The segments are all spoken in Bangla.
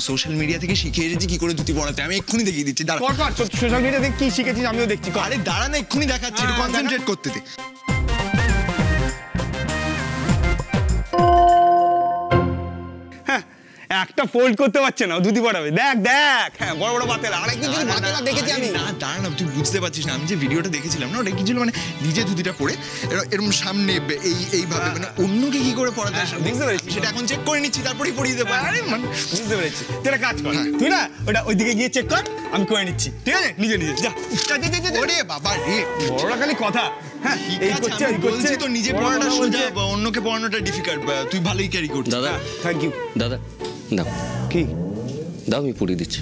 সোশ্যাল মিডিয়া থেকে শিখে এসেছি কি করে ধুতি পরাতে। আমি এক্ষুনি দেখিয়ে দিচ্ছি। দাঁড়া, সোশ্যাল মিডিয়া থেকে কি শিখেছিস আমিও দেখছি। আরে দাঁড়া না, এক্ষুনি দেখাচ্ছি, কনসেন্ট্রেট করতে দে। একটা ফোল্ড করতে পারছে না, ধুতি পরাবে। দেখ দেখ, হ্যাঁ বড় বড় বাতেলা। আরেকদিন যদি বাতেলা দেখেছি আমি। না দাঁড়া না, তুই বুঝতে পারছিস না। আমি যে ভিডিওটা দেখেছিলাম না, ওটা কি ছিল মানে নিজে ধুতিটা পরে এরকম সামনে এইভাবে মানে অন্যকে কি করে পরাতে আসে বুঝতে পেরেছি। সেটা এখন চেক করে নিচ্ছি, তারপরেই পরিয়ে দেবো। আরে মানে বুঝতে পেরেছি। তুই একটা কাজ কর, তুই না ওটা ওইদিকে গিয়ে চেক কর, আমি করে নিচ্ছি, ঠিক আছে? নিজে নিজে যা। ওরে বাবা রে, বড়রা খালি কথা। হ্যাঁ এই করছে এই করছে। তো নিজে পড়াটা সোজা, অন্যকে পড়ানোটা ডিফিকাল্ট। তুই ভালোই ক্যারি করছিস। দাদা থ্যাংক ইউ। দাদা দাও। কি দাও, আমি পড়িয়ে দিচ্ছি।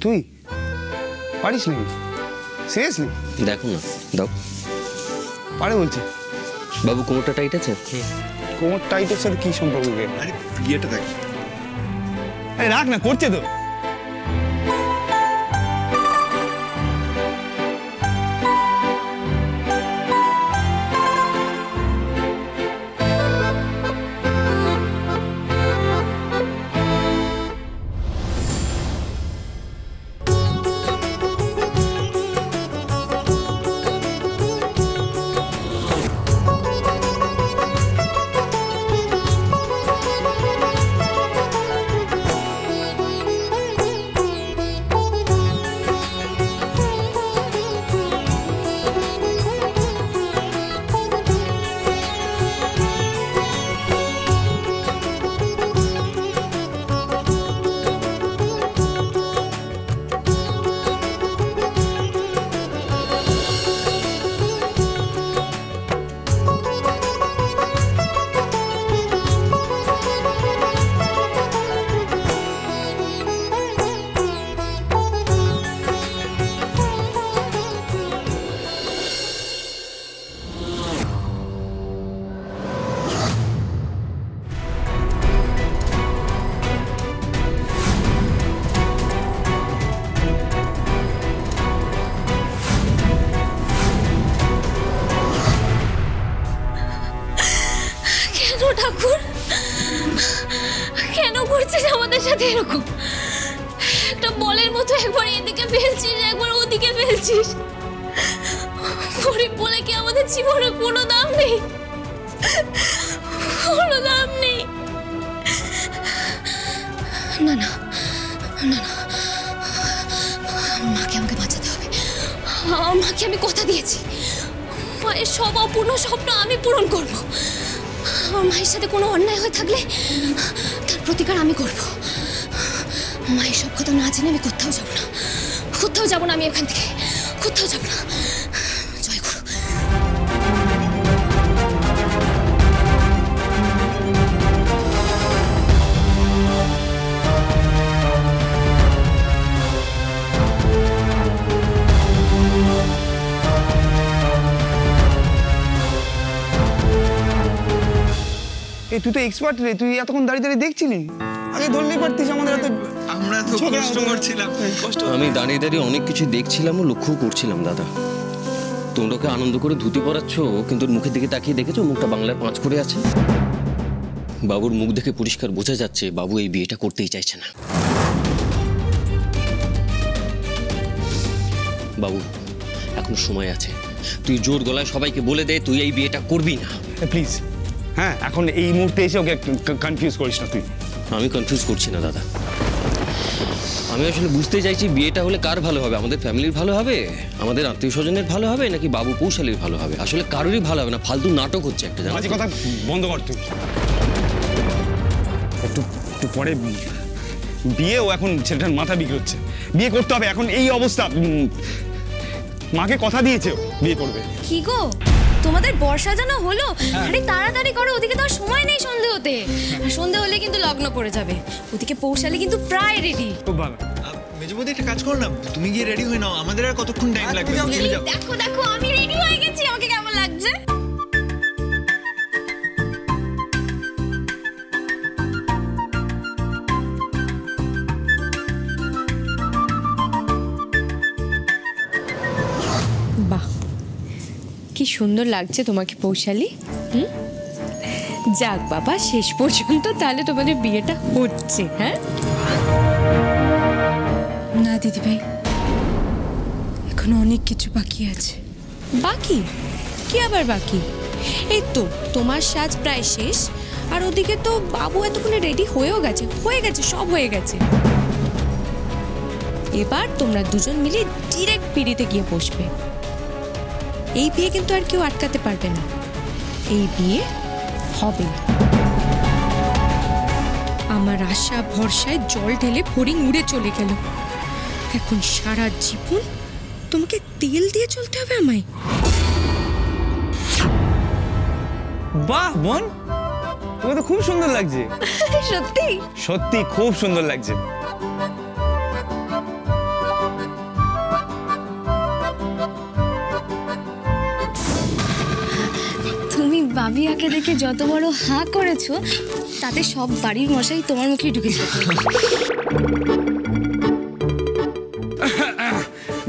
তুই পারিস নাকি? সিরিয়াসলি? দেখো না, দাও। পারে বলছে। বাবু কোমরটা টাইট আছে? কোমর টাইটের সাথে কি সম্পর্ক? আরে বিয়েটা দেখ। আরে রাখ না, করছে তো। ঠাকুর, কেন করছিস আমাদের সাথে এরকম? একটা বলের মতো একবার এদিকে ফেলছিস, একবার ওদিকে ফেলছিস। গরিব বলে কি আমাদের জীবনে কোনো দাম নেই? কোনো দাম নেই। না না না না, মাকে আমাকে বাঁচাতে হবে। মাকে আমি কথা দিয়েছি, মায়ের সব অপূর্ণ স্বপ্ন আমি পূরণ করবো। আমার মায়ের সাথে কোনো অন্যায় হয়ে থাকলে তার প্রতিকার আমি করব। মায়ের সব কথা না জেনে আমি কোথাও যাব না, কোথাও যাব না। আমি এখান থেকে কোথাও যাব না। জয় গুরু। এই তুই তো এক্সপার্ট রে, তুই এতক্ষণ দাঁড়িয়ে দাঁড়িয়ে দেখছিলি? আগে ধরলেই পারতিস। আমাদের এত আমরা তো কষ্ট করছিলাম। আমি দাঁড়িয়ে দাঁড়িয়ে অনেক কিছু দেখছিলাম ও লক্ষ্য করছিলাম। দাদা তোমরাকে আনন্দ করে ধুতি পরাচ্ছ, কিন্তু মুখের দিকে তাকিয়ে দেখেছো মুখটা বাংলার 5 করে আছে। বাবুর মুখ দেখে পরিষ্কার বোঝা যাচ্ছে বাবু এই বিয়েটা করতেই চাইছে না। বাবু এখনো সময় আছে, তুই জোর গলায় সবাইকে বলে দে তুই এই বিয়েটা করবি না। প্লিজ। হ্যাঁ এখন এই মুহূর্তে এসে ওকে কনফিউজ করিস না তুই। আমি কনফিউজ করছি না দাদা, আমি আসলে বুঝতে চাইছি বিয়েটা হলে কার ভালো হবে, আমাদের ফ্যামিলির ভালো হবে, আমাদের আত্মীয় স্বজনের ভালো হবে, নাকি বাবু পৌশালীর ভালো হবে। আসলে কারোরই ভালো হবে না, ফালতু নাটক হচ্ছে একটা। মাঝে কথা বন্ধ কর তুই। একটু পরে বিয়ে, ও এখন ছেলেটার মাথা বিক্রি হচ্ছে। বিয়ে করতে হবে এখন, এই অবস্থা। মাকে কথা দিয়েছে বিয়ে করবে। কি গো তোমাদের বর্ষা জানা হলো? আরে তাড়াতাড়ি করো, ওদিকে তো আর সময় নেই সন্ধে হতে। সন্ধে হলে কিন্তু লগ্ন পড়ে যাবে। ওদিকে পৌশালী কিন্তু প্রায় রেডি। খুব ভালো। মেজবৌদি একটা কাজ করো না, তুমি গিয়ে রেডি হয়ে নাও, আমাদের আর কতক্ষণ টাইম লাগবে? দেখো দেখো আমি রেডি হয়ে গেছি, আমাকে কেমন লাগছে? বাহ কি সুন্দর লাগছে তোমাকে পৌশালী। যাক বাবা, শেষ পর্যন্ত তাহলে তোমাদের বিয়েটা হচ্ছে। হ্যাঁ দিদিভাই, এখনো অনেক কিছু বাকি আছে। বাকি? কি আবার বাকি? এই তো তোমার সাজ প্রায় শেষ, আর ওদিকে তো বাবু এতক্ষণে রেডি হয়ে গেছে, সব হয়ে গেছে। এবার তোমরা দুজন মিলে ডিরেক্ট পিড়িতে গিয়ে বসবে। এই বিয়ে কিন্তু আর কেউ আটকাতে পারবে না, এই বিয়ে হবে। আমার আশা ভরসায় জল ঢেলে ফড়িং উড়ে চলে গেল। এখন সারা জীবন তোমাকে তেল দিয়ে চলতে হবে আমায়। বাহ বোন, তোমাকে তো খুব সুন্দর লাগছে। সত্যি সত্যি খুব সুন্দর লাগছে। তুমি বাবিয়াকে দেখে যত বড় হাঁ করেছো, তাতে সব বাড়ির মশাই তোমার মুখে ঢুকেছে।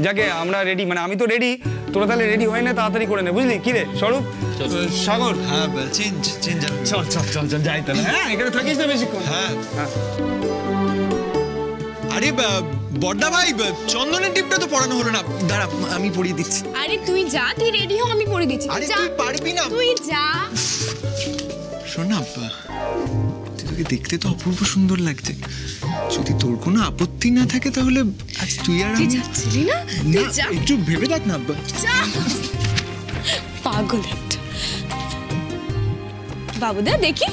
যাকে আমরা রেডি, মানে আমি তো রেডি, তোরা তাহলে রেডি হয়ে না, তাড়াতাড়ি করে নে, বুঝলি? কি রে স্বরূপ, সাগর? হ্যাঁ চেঞ্জ চল চল চল চল যাই তাহলে। হ্যাঁ, এখানে থাকিস না বেশিক্ষণ। হ্যাঁ। আরে বড়দা ভাই, চন্দনের টিপটা তো পড়ানো হলো না, দাঁড়া আমি পড়িয়ে দিচ্ছি। আরে তুই যা, তুই রেডি হ, আমি পরে দিচ্ছি। আরে তুই পারবি না? তুই যা। শোন না, তোকে দেখতে তো অপূর্ব সুন্দর লাগছে। যদি তোর কোনো আপত্তি না থাকে তাহলে আজ তুই আর তুই আমি। যাচ্ছিলি না? না, তুই যা। একটু ভেবে দেখ না। যা। পাগল একটা। বাবুদা দেখি।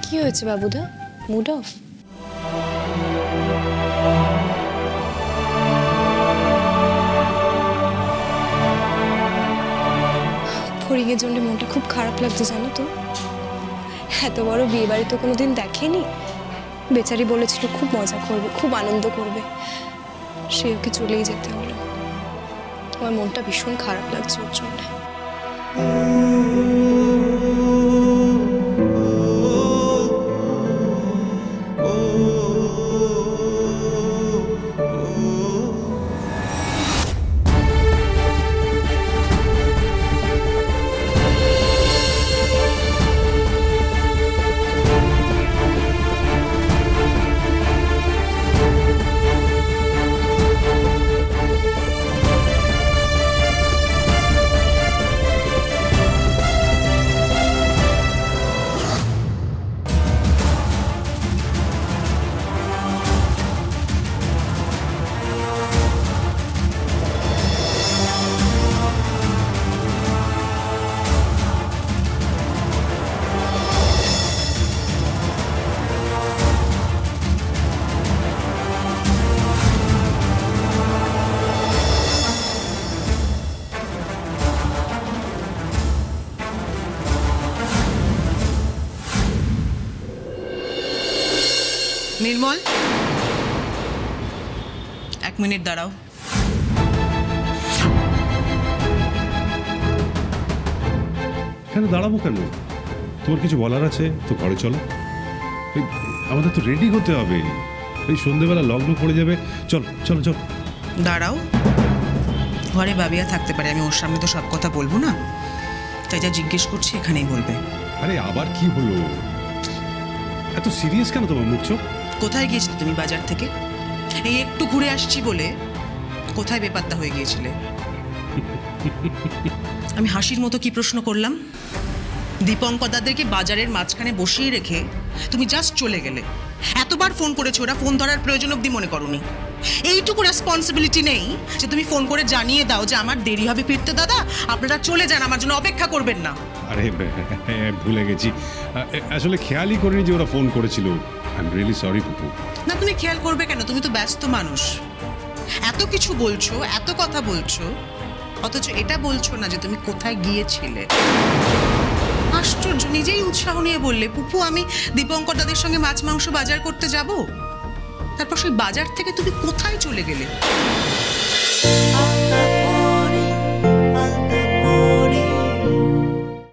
কি হয়েছে বাবুদা? Mood of? ফড়িংয়ের জন্য মনটা খুব খারাপ লাগছে, জানো তো। এত বড় বিয়ে বাড়ি তো কোনোদিন দেখেনি। বেচারি বলেছিল খুব মজা করবে, খুব আনন্দ করবে, সে ওকে চলেই যেতে হলো। আমার মনটা ভীষণ খারাপ লাগছে ওর জন্য। নির্মল, 1 মিনিট দাঁড়াও। কেন দাঁড়াবো কেন? তোমার কিছু বলার আছে তো ঘরে চলো। আমাদের তো রেডি হতে হবে, এই সন্ধ্যেবেলা লগ্ন পড়ে যাবে। চলো চলো চলো। দাঁড়াও, ঘরে বাবিয়া থাকতে পারে, আমি ওর সামনে তো সব কথা বলবো না, তাই যা জিজ্ঞেস করছি এখানেই বলবে। আরে আবার কি হলো? এত সিরিয়াস কেন তোমার মুখ চোখ? কোথায় গিয়েছিলে তুমি বাজার থেকে? এই একটু ঘুরে আসছি বলে কোথায় বেপাত্তা হয়ে গিয়েছিলে? আমি হাসির মতো কি প্রশ্ন করলাম? দীপঙ্করদাদেরকে বাজারের মাঝখানে বসিয়ে রেখে তুমি জাস্ট চলে গেলে। এতবার ফোন করেছো, ওরা ফোন ধরার প্রয়োজন অবধি মনে করোনি। এইটুকু রেসপন্সিবিলিটি নেই যে তুমি ফোন করে জানিয়ে দাও যে আমার দেরি হবে ফিরতে, দাদা আপনারা চলে যান, আমার জন্য অপেক্ষা করবেন না। আরে ভুলে গেছি, আসলে খেয়ালই করিনি যে ওরা ফোন করেছিল। I am really sorry পুপু। না, তুমি খেয়াল করবে কেন? তুমি তো ব্যস্ত মানুষ, এত কিছু বলছো, এত কথা বলছো, অথচ এটা বলছো না যে তুমি কোথায় গিয়েছিলে। আশ্চর্য, নিজেই উৎসাহ নিয়ে বললে পুপু আমি দীপঙ্কর দাদের সঙ্গে মাছ মাংস বাজার করতে যাব, তারপর সেই বাজার থেকে তুমি কোথায় চলে গেলে?